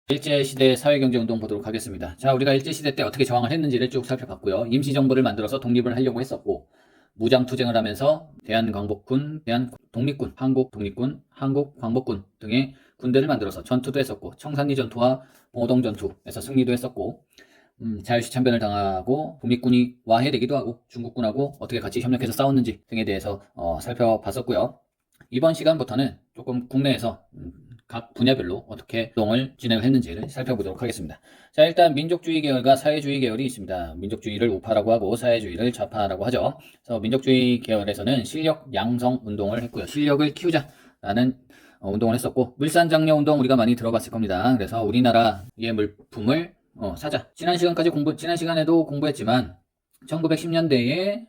일제시대 사회경제운동 보도록 하겠습니다. 자, 우리가 일제시대 때 어떻게 저항을 했는지를 쭉 살펴봤고요. 임시정부를 만들어서 독립을 하려고 했었고, 무장투쟁을 하면서 대한광복군, 대한독립군, 한국독립군, 한국광복군 등의 군대를 만들어서 전투도 했었고, 청산리 전투와 봉오동 전투에서 승리도 했었고, 자유시 참변을 당하고 독립군이 와해되기도 하고 중국군하고 어떻게 같이 협력해서 싸웠는지 등에 대해서 살펴봤었고요. 이번 시간부터는 조금 국내에서 각 분야별로 어떻게 운동을 진행을 했는지를 살펴보도록 하겠습니다. 자, 일단 민족주의 계열과 사회주의 계열이 있습니다. 민족주의를 우파라고 하고 사회주의를 좌파라고 하죠. 그래서 민족주의 계열에서는 실력 양성 운동을 했고요. 실력을 키우자라는 운동을 했었고, 물산장려 운동 우리가 많이 들어봤을 겁니다. 그래서 우리나라의 물품을 사자. 지난 시간에도 공부했지만 1910년대에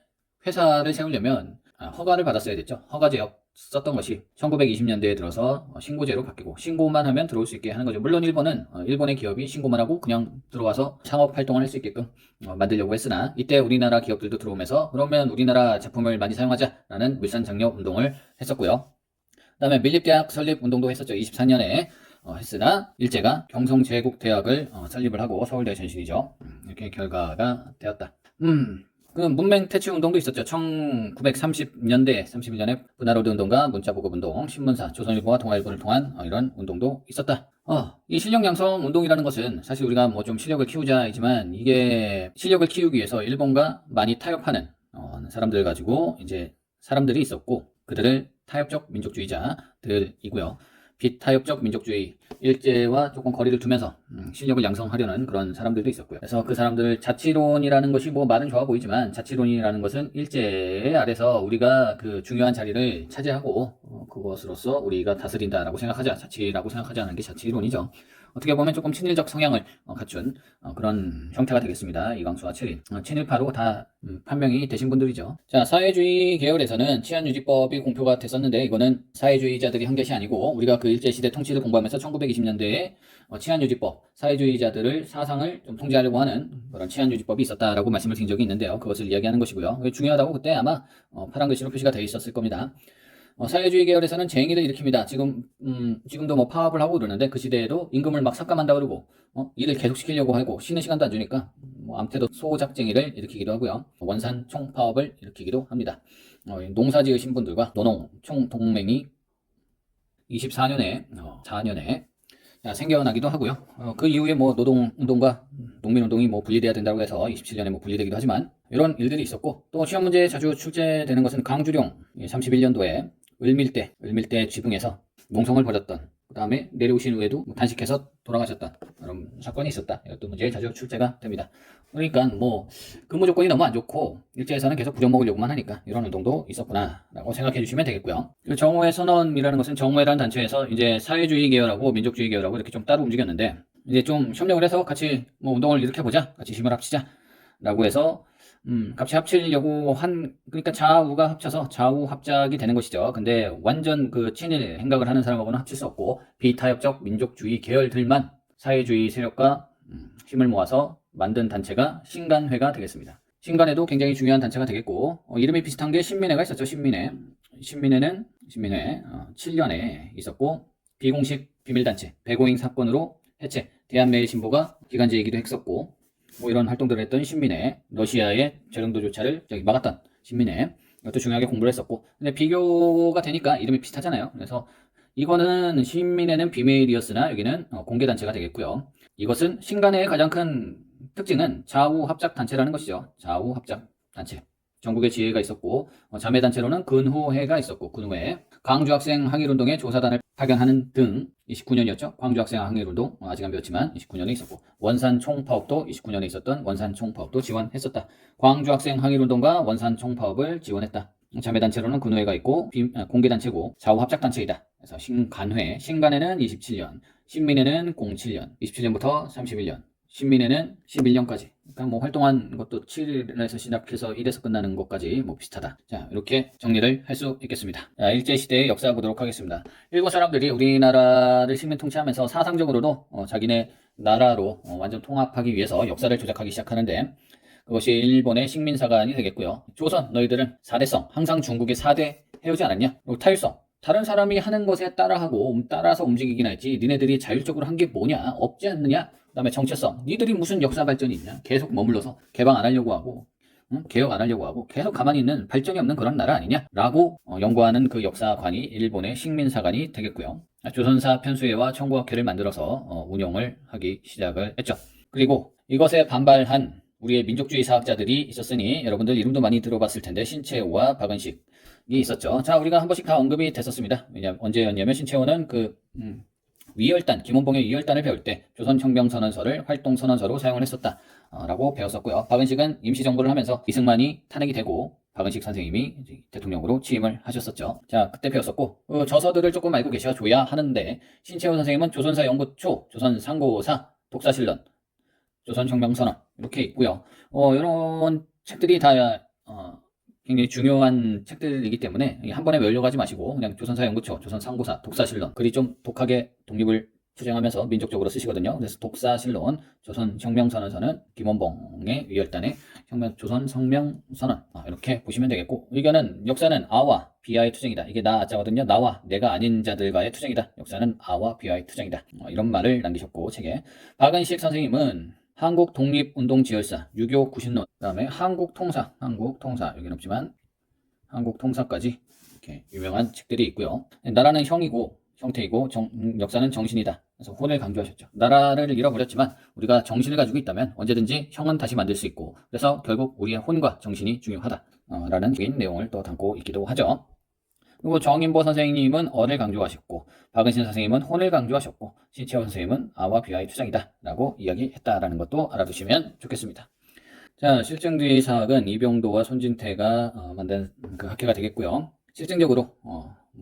회사를 세우려면 허가를 받았어야 됐죠. 허가제역 썼던 것이 1920년대에 들어서 신고제로 바뀌고 신고만 하면 들어올 수 있게 하는 거죠. 물론 일본은 일본의 기업이 신고만 하고 그냥 들어와서 상업 활동을 할 수 있게끔 만들려고 했으나, 이때 우리나라 기업들도 들어오면서 그러면 우리나라 제품을 많이 사용하자라는 물산장려 운동을 했었고요. 그 다음에 밀립대학 설립 운동도 했었죠. 24년에 했으나 일제가 경성제국대학을 설립을 하고 서울대 전신이죠. 이렇게 결과가 되었다. 그 문맹 퇴치 운동도 있었죠. 1930년대 31년에 분하로드 운동과 문자보급 운동, 신문사, 조선일보와 동아일보를 통한 이런 운동도 있었다. 이 실력 양성 운동이라는 것은 사실 우리가 뭐 좀 실력을 키우자이지만, 이게 실력을 키우기 위해서 일본과 많이 타협하는 사람들 가지고 이제 사람들이 있었고, 그들을 타협적 민족주의자들이고요. 비타협적 민족주의, 일제와 조금 거리를 두면서 실력을 양성하려는 그런 사람들도 있었고요. 그래서 그 사람들 자치론이라는 것이 뭐 말은 좋아 보이지만, 자치론이라는 것은 일제 아래서 우리가 그 중요한 자리를 차지하고 그것으로서 우리가 다스린다라고 생각하자, 자치라고 생각하지 않은 게 자치론이죠. 어떻게 보면 조금 친일적 성향을 갖춘 그런 형태가 되겠습니다. 이광수와 최린. 친일파로 다 판명이 되신 분들이죠. 자, 사회주의 계열에서는 치안유지법이 공표가 됐었는데, 이거는 사회주의자들이 한 것이 아니고 우리가 그 일제시대 통치를 공부하면서 1920년대에 치안유지법, 사회주의자들을 사상을 좀 통제하려고 하는 그런 치안유지법이 있었다라고 말씀을 드린 적이 있는데요. 그것을 이야기하는 것이고요. 중요하다고 그때 아마 파란 글씨로 표시가 되어 있었을 겁니다. 사회주의 계열에서는 쟁의를 일으킵니다. 지금도 뭐 파업을 하고 그러는데, 그 시대에도 임금을 막 삭감한다 그러고, 일을 계속시키려고 하고, 쉬는 시간도 안 주니까, 암태도 소작쟁이를 일으키기도 하고요. 원산 총파업을 일으키기도 합니다. 농사 지으신 분들과 노농 총동맹이 24년에, 4년에 생겨나기도 하고요. 그 이후에 뭐 노동운동과 농민운동이 뭐 분리돼야 된다고 해서 27년에 뭐 분리되기도 하지만, 이런 일들이 있었고, 또 시험 문제에 자주 출제되는 것은 강주룡 31년도에 을밀대 지붕에서 농성을 벌였던, 그 다음에 내려오신 후에도 단식해서 돌아가셨던 그런 사건이 있었다. 이것도 문제에 자주 출제가 됩니다. 그러니까 뭐 근무 조건이 너무 안 좋고 일제에서는 계속 부려먹으려고만 하니까 이런 운동도 있었구나라고 생각해 주시면 되겠고요. 정오회 선언이라는 것은, 정오회라는 단체에서 이제 사회주의 계열하고 민족주의 계열하고 이렇게 좀 따로 움직였는데, 이제 좀 협력을 해서 같이 뭐 운동을 일으켜보자, 같이 힘을 합치자라고 해서 같이 합치려고 그러니까 좌우가 합쳐서 좌우 합작이 되는 것이죠. 근데 완전 그 친일 행각을 하는 사람하고는 합칠 수 없고, 비타협적 민족주의 계열들만 사회주의 세력과 힘을 모아서 만든 단체가 신간회가 되겠습니다. 신간회도 굉장히 중요한 단체가 되겠고, 이름이 비슷한 게 신민회가 있었죠. 신민회는 7년에 있었고, 비공식 비밀단체, 배고잉 사건으로 해체, 대한매일신보가 기간제이기도 했었고, 뭐 이런 활동들을 했던 신민회, 러시아의 재령도조차를 막았던 신민회, 이것도 중요하게 공부를 했었고, 근데 비교가 되니까 이름이 비슷하잖아요. 그래서 이거는 신민회는 비메일이었으나 여기는 공개단체가 되겠고요. 이것은 신간회의 가장 큰 특징은 좌우 합작 단체라는 것이죠. 좌우 합작 단체. 전국에 지회가 있었고, 자매단체로는 근후회가 있었고, 근후회, 광주학생 항일운동에 조사단을 파견하는 등 29년이었죠. 광주학생 항일운동, 아직 안 배웠지만 29년에 있었고, 원산 총파업도 29년에 있었던 원산 총파업도 지원했었다. 광주학생 항일운동과 원산 총파업을 지원했다. 자매단체로는 근후회가 있고, 공개단체고 좌우 합작단체이다. 그래서 신간회는 27년, 신민회는 07년, 27년부터 31년, 신민회는 11년까지. 그러니까 뭐 활동한 것도 7일에서 시작해서 1에서 끝나는 것까지 뭐 비슷하다. 자, 이렇게 정리를 할 수 있겠습니다. 자, 일제시대의 역사 보도록 하겠습니다. 일본 사람들이 우리나라를 식민 통치하면서 사상적으로도 자기네 나라로 완전 통합하기 위해서 역사를 조작하기 시작하는데, 그것이 일본의 식민사관이 되겠고요. 조선, 너희들은 4대성, 항상 중국의 4대 해오지 않았냐? 그리고 타율성, 다른 사람이 하는 것에 따라서 움직이긴 했지 니네들이 자율적으로 한 게 뭐냐? 없지 않느냐? 그다음에 정체성. 니들이 무슨 역사 발전이 있냐? 계속 머물러서 개방 안 하려고 하고 개혁 안 하려고 하고 계속 가만히 있는 발전이 없는 그런 나라 아니냐라고 연구하는 그 역사관이 일본의 식민사관이 되겠고요. 조선사 편수회와 청구학회를 만들어서 운영을 하기 시작을 했죠. 그리고 이것에 반발한 우리의 민족주의 사학자들이 있었으니 여러분들 이름도 많이 들어봤을 텐데 신채호와 박은식이 있었죠. 자, 우리가 한 번씩 다 언급이 됐었습니다. 왜냐면 언제였냐면 신채호는 위열단, 김원봉의 위열단을 배울 때 조선혁명선언서를 활동선언서로 사용을 했었다 라고 배웠었고요. 박은식은 임시정부를 하면서 이승만이 탄핵이 되고 박은식 선생님이 대통령으로 취임을 하셨었죠. 자, 그때 배웠었고 저서들을 조금 알고 계셔줘야 하는데 신채호 선생님은 조선사 연구초, 조선상고사, 독사실론, 조선혁명선언 이렇게 있고요. 이런 책들이 다 굉장히 중요한 책들이기 때문에 한 번에 외우려고 마시고 그냥 조선사 연구초, 조선상고사, 독사실론 글이 좀 독하게 독립을 투쟁하면서 민족적으로 쓰시거든요. 그래서 독사실론, 조선혁명선언서는 김원봉의 위열단의 조선혁명선언 이렇게 보시면 되겠고 역사는 아와 비아의 투쟁이다. 이게 나자거든요. 나와 내가 아닌 자들과의 투쟁이다. 역사는 아와 비아의 투쟁이다. 이런 말을 남기셨고 책에 박은식 선생님은 한국 독립운동 지열사, 6.25 구신론, 그 다음에 한국통사, 여기는 없지만 한국통사까지 이렇게 유명한 책들이 있고요. 나라는 형이고 형태이고 역사는 정신이다. 그래서 혼을 강조하셨죠. 나라를 잃어버렸지만 우리가 정신을 가지고 있다면 언제든지 형은 다시 만들 수 있고 그래서 결국 우리의 혼과 정신이 중요하다. 라는 내용을 또 담고 있기도 하죠. 그리고 정인보 선생님은 어를 강조하셨고 박은신 선생님은 혼을 강조하셨고 신채호 선생님은 아와 비아의 투쟁이다 라고 이야기했다라는 것도 알아두시면 좋겠습니다. 자, 실증주의 사학은 이병도와 손진태가 만든 그 학회가 되겠고요. 실증적으로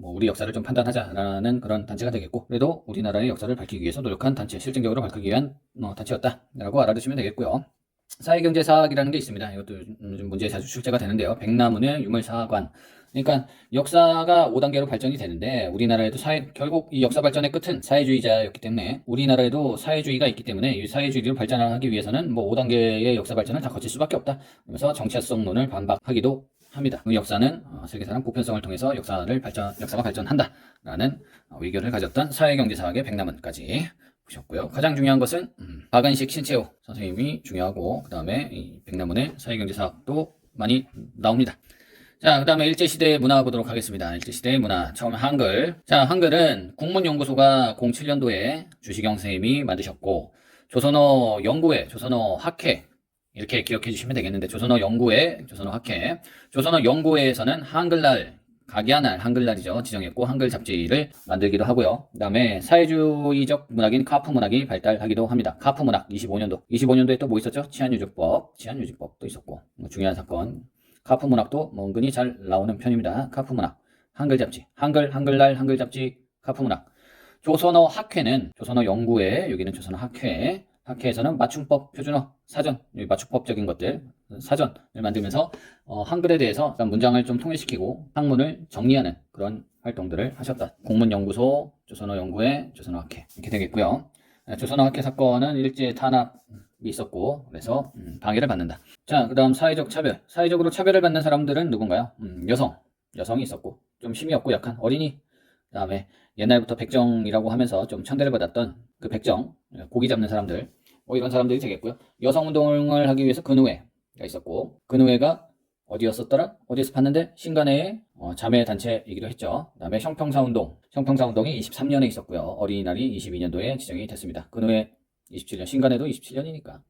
우리 역사를 좀 판단하자라는 그런 단체가 되겠고 그래도 우리나라의 역사를 밝히기 위해서 노력한 단체, 실증적으로 밝히기 위한 단체였다라고 알아두시면 되겠고요. 사회경제사학이라는 게 있습니다. 이것도 요즘 문제에 자주 출제가 되는데요. 백나문의 유물사관. 그러니까 역사가 5단계로 발전이 되는데 우리나라에도 결국 이 역사 발전의 끝은 사회주의자였기 때문에 우리나라에도 사회주의가 있기 때문에 이 사회주의를 발전하기 위해서는 5단계의 역사 발전을 다 거칠 수밖에 없다. 그래서 정체성론을 반박하기도 합니다. 역사는 세계사랑 보편성을 통해서 역사가 발전한다라는 의견을 가졌던 사회경제사학의 백나문까지 보셨고요. 가장 중요한 것은 박은식, 신채호 선생님이 중요하고 그 다음에 이 백나문의 사회경제사학도 많이 나옵니다. 자, 그 다음에 일제시대 문화 보도록 하겠습니다. 일제시대 문화. 처음 한글. 자, 한글은 국문연구소가 07년도에 주시경 선생님이 만드셨고 조선어 연구회, 조선어 학회 이렇게 기억해 주시면 되겠는데 조선어 연구회, 조선어 학회. 조선어 연구회에서는 한글날, 각야날 한글날이죠. 지정했고 한글 잡지를 만들기도 하고요. 그 다음에 사회주의적 문학인 카프 문학이 발달하기도 합니다. 카프 문학 25년도에 또 뭐 있었죠? 치안유지법도 있었고 중요한 사건. 카프 문학도 은근히 잘 나오는 편입니다. 카프 문학, 한글 잡지, 한글날 한글 잡지, 카프 문학. 조선어 학회는 조선어 연구회, 여기는 조선어 학회. 학회에서는 맞춤법, 표준어, 사전, 맞춤법적인 것들, 사전을 만들면서 한글에 대해서 문장을 좀 통일시키고 학문을 정리하는 그런 활동들을 하셨다. 공문연구소, 조선어 연구회, 조선어 학회 이렇게 되겠고요. 조선어 학회 사건은 일제 탄압이 있었고 그래서 방해를 받는다. 자, 그 다음 사회적 차별. 사회적으로 차별을 받는 사람들은 누군가요? 여성이 있었고 좀 힘이 없고 약한 어린이. 그 다음에 옛날부터 백정이라고 하면서 좀 천대를 받았던 그 백정, 고기 잡는 사람들, 이런 사람들이 되겠고요. 여성운동을 하기 위해서 근우회가 있었고, 근우회가 어디였었더라? 어디서 봤는데? 신간회의 자매 단체이기도 했죠. 그 다음에 형평사운동이 23년에 있었고요. 어린이날이 22년도에 지정이 됐습니다. 근우회 27년, 신간회도 27년이니까.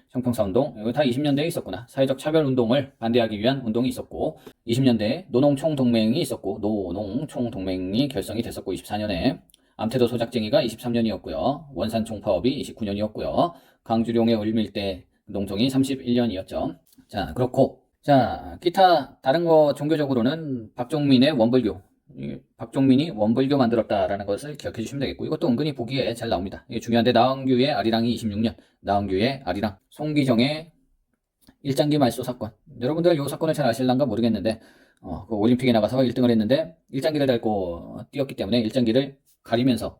형평사운동, 이거 다 20년대에 있었구나. 사회적 차별운동을 반대하기 위한 운동이 있었고 20년대에 노농총동맹이 있었고 노농총동맹이 결성이 됐었고 24년에 암태도 소작쟁이가 23년이었고요. 원산총파업이 29년이었고요. 강주룡의 을밀대 농총이 31년이었죠. 자, 그렇고 자, 기타 다른 거 종교적으로는 박종민의 원불교, 박종민이 원불교 만들었다라는 것을 기억해 주시면 되겠고 이것도 은근히 보기에 잘 나옵니다. 이게 중요한데 나은규의 아리랑이 26년, 나은규의 아리랑, 송기정의 일장기 말소 사건. 여러분들 이 사건을 잘 아실란가 모르겠는데 그 올림픽에 나가서 1등을 했는데 일장기를 달고 뛰었기 때문에 일장기를 가리면서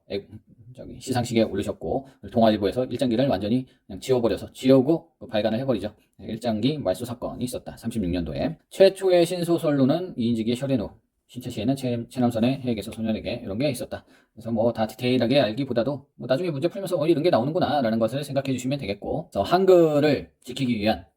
시상식에 올리셨고 동아일보에서 일장기를 완전히 그냥 지우고 발간을 해버리죠. 일장기 말소 사건이 있었다. 36년도에 최초의 신소설로는 이인직의 혈연호 신체 시에는 체남선의 해에게서 소년에게 이런 게 있었다. 그래서 뭐 다 디테일하게 알기보다도 뭐 나중에 문제 풀면서 이런 게 나오는구나 라는 것을 생각해 주시면 되겠고, 그래서 한글을 지키기 위한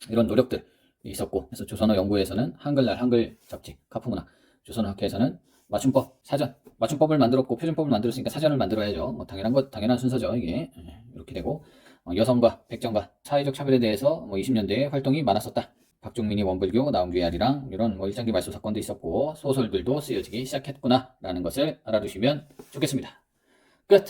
이런 노력들이 있었고, 그래서 조선어 연구에서는 한글날 한글 잡지, 카프문학, 조선어학회에서는 맞춤법, 사전, 맞춤법을 만들었고 표준법을 만들었으니까 사전을 만들어야죠. 뭐 당연한 순서죠, 이게. 이렇게 되고, 여성과 백정과 사회적 차별에 대해서 뭐 20년대에 활동이 많았었다. 박종민이 원불교, 나온규의 아리랑, 이런 뭐 일장기 말소 사건도 있었고 소설들도 쓰여지기 시작했구나 라는 것을 알아두시면 좋겠습니다. 끝!